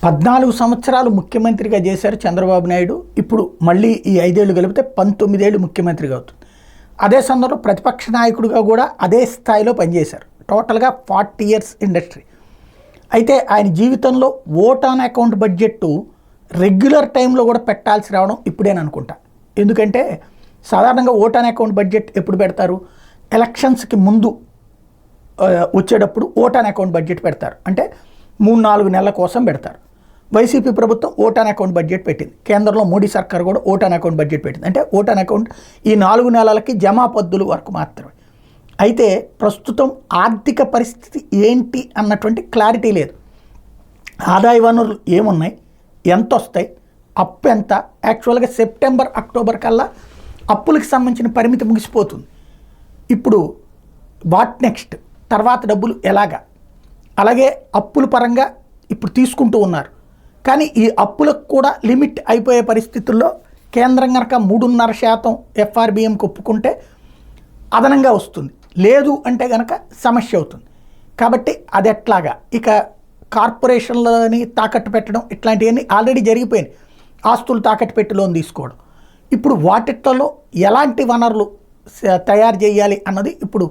14 సంవత్సరాలు ముఖ్యమంత్రిగా చేశారు చంద్రబాబు నాయుడు. ఇప్పుడు మళ్ళీ ఈ 5 ఏళ్ళు కలిపితే 19 ఏళ్ళు ముఖ్యమంత్రిగా అవుతుంది. అదే సందర్భంలో ప్రతిపక్ష నాయకుడిగా కూడా అదే స్థాయిలో పనిచేశారు. టోటల్గా 40 ఇయర్స్ ఇండస్ట్రీ. అయితే ఆయన జీవితంలో vote on account budget regular టైంలో కూడా పెట్టాల్సి రావడం ఇప్పుడేననుకుంటా. ఎందుకంటే సాధారణంగా ఓట్ ఆన్ అకౌంట్ బడ్జెట్ ఎప్పుడు పెడతారు? ఎలక్షన్స్కి ముందు వచ్చేటప్పుడు ఓట్ ఆన్ అకౌంట్ బడ్జెట్ పెడతారు. అంటే 3-4 నెలల కోసం పెడతారు. వైసీపీ ప్రభుత్వం ఓట్ ఆన్ అకౌంట్ బడ్జెట్ పెట్టింది. కేంద్రంలో మోడీ సర్కార్ కూడా ఓట్ ఆన్ అకౌంట్ బడ్జెట్ పెట్టింది. అంటే ఓట్ ఆన్ అకౌంట్ ఈ 4 నెలలకి జమా పద్దుల వరకు మాత్రమే. అయితే ప్రస్తుతం ఆర్థిక పరిస్థితి ఏంటి అన్నటువంటి క్లారిటీ లేదు. ఆదాయ వనరులు ఏమున్నాయి, ఎంత వస్తాయి, అప్పు ఎంత, యాక్చువల్గా సెప్టెంబర్ అక్టోబర్ కల్లా అప్పులకు సంబంధించిన పరిమితి ముగిసిపోతుంది. ఇప్పుడు వాట్ నెక్స్ట్, తర్వాత డబ్బులు ఎలాగా, అలాగే అప్పుల పరంగా ఇప్పుడు తీసుకుంటూ ఉన్నారు. కానీ ఈ అప్పులకు కూడా లిమిట్ అయిపోయే పరిస్థితుల్లో కేంద్రం కనుక 3.5% ఎఫ్ఆర్బిఎంకి ఒప్పుకుంటే అదనంగా వస్తుంది, లేదు అంటే కనుక సమస్య అవుతుంది. కాబట్టి అది ఎట్లాగా, ఇక కార్పొరేషన్లని తాకట్టు పెట్టడం ఇట్లాంటివన్నీ ఆల్రెడీ జరిగిపోయినాయి. ఆస్తులు తాకట్టు పెట్టి లోన్ తీసుకోవడం. ఇప్పుడు వాటిట్లో ఎలాంటి వనరులు తయారు చేయాలి అన్నది ఇప్పుడు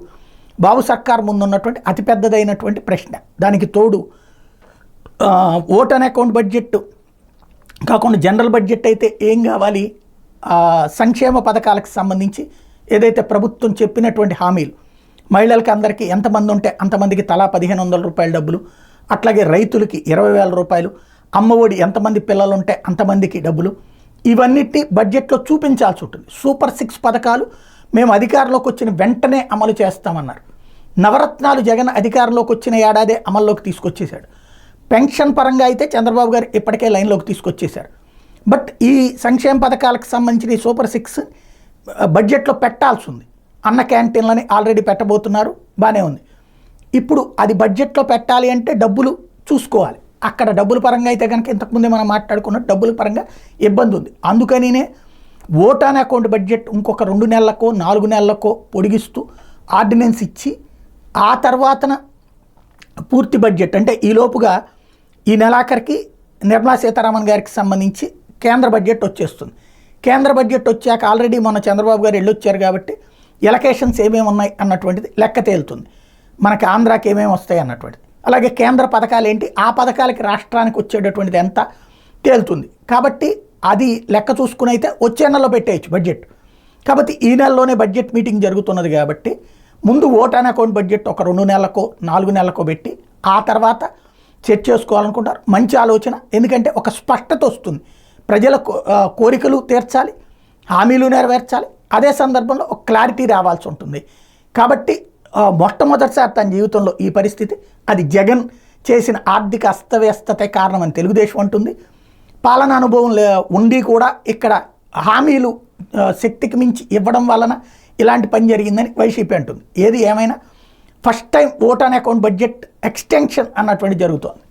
బాబు సర్కార్ ముందున్నటువంటి అతిపెద్దదైనటువంటి ప్రశ్న. దానికి తోడు ఓట్ ఆన్ అకౌంట్ బడ్జెట్ కాకుండా జనరల్ బడ్జెట్ అయితే ఏం కావాలి, సంక్షేమ పథకాలకు సంబంధించి ఏదైతే ప్రభుత్వం చెప్పినటువంటి హామీలు, మహిళలకి అందరికీ ఎంతమంది ఉంటే అంతమందికి తలా 1500 రూపాయల డబ్బులు, అట్లాగే రైతులకి 20,000 రూపాయలు, అమ్మఒడి ఎంతమంది పిల్లలు ఉంటే అంతమందికి డబ్బులు, ఇవన్నిటిని బడ్జెట్లో చూపించాల్సి ఉంటుంది. సూపర్ 6 పథకాలు మేము అధికారంలోకి వచ్చిన వెంటనే అమలు చేస్తామన్నారు. నవరత్నాలు జగన్ అధికారంలోకి వచ్చిన ఏడాదే అమల్లోకి తీసుకొచ్చేశాడు. పెన్షన్ పరంగా అయితే చంద్రబాబు గారు ఇప్పటికే లైన్లోకి తీసుకొచ్చేశారు. బట్ ఈ సంక్షేమ పథకాలకు సంబంధించిన ఈ సూపర్ 6 బడ్జెట్లో పెట్టాల్సి ఉంది. అన్న క్యాంటీన్లని ఆల్రెడీ పెట్టబోతున్నారు, బాగానే ఉంది. ఇప్పుడు అది బడ్జెట్లో పెట్టాలి అంటే డబ్బులు చూసుకోవాలి. అక్కడ డబ్బుల పరంగా అయితే కనుక ఇంతకుముందే మనం మాట్లాడుకున్నట్టు డబ్బుల పరంగా ఇబ్బంది ఉంది. అందుకనినే ఓట్ ఆన్ అకౌంట్ బడ్జెట్ ఇంకొక 2 నెలలకో 4 నెలలకో పొడిగిస్తూ ఆర్డినెన్స్ ఇచ్చి ఆ తర్వాతన పూర్తి బడ్జెట్ అంటే ఈలోపుగా ఈ నెలాఖరికి నిర్మలా సీతారామన్ గారికి సంబంధించి కేంద్ర బడ్జెట్ వచ్చేస్తుంది. కేంద్ర బడ్జెట్ వచ్చాక ఆల్రెడీ మొన్న చంద్రబాబు గారు వెళ్ళొచ్చారు కాబట్టి ఎలకేషన్స్ ఏమేమి ఉన్నాయి అన్నటువంటిది లెక్క తేలుతుంది. మనకి ఆంధ్రాకి ఏమేమి వస్తాయి అన్నటువంటిది, అలాగే కేంద్ర పథకాలు ఏంటి, ఆ పథకాలకి రాష్ట్రానికి వచ్చేటటువంటిది ఎంత తేలుతుంది. కాబట్టి అది లెక్క చూసుకుని అయితే వచ్చే నెలలో పెట్టేయచ్చు బడ్జెట్. కాబట్టి ఈ నెలలోనే బడ్జెట్ మీటింగ్ జరుగుతున్నది కాబట్టి ముందు ఓట్ ఆన్ అకౌంట్ బడ్జెట్ ఒక 2 నెలలకో 4 నెలలకో పెట్టి ఆ తర్వాత సెట్ చేసుకోవాలనుకుంటారు. మంచి ఆలోచన. ఎందుకంటే ఒక స్పష్టత వస్తుంది. ప్రజల కోరికలు తీర్చాలి, హామీలు నెరవేర్చాలి, అదే సందర్భంలో ఒక క్లారిటీ రావాల్సి ఉంటుంది. కాబట్టి మొట్టమొదటిసారి తన జీవితంలో ఈ పరిస్థితి, అది జగన్ చేసిన ఆర్థిక అస్తవ్యస్తతే కారణమని తెలుగుదేశం అంటుంది. పాలన అనుభవం ఉండి కూడా ఇక్కడ హామీలు శక్తికి మించి ఇవ్వడం వలన ఇలాంటి పని జరిగిందని వైసీపీ అంటుంది. ఏది ఏమైనా first time vote on account budget extension అన్నటువంటి జరుగుతోంది.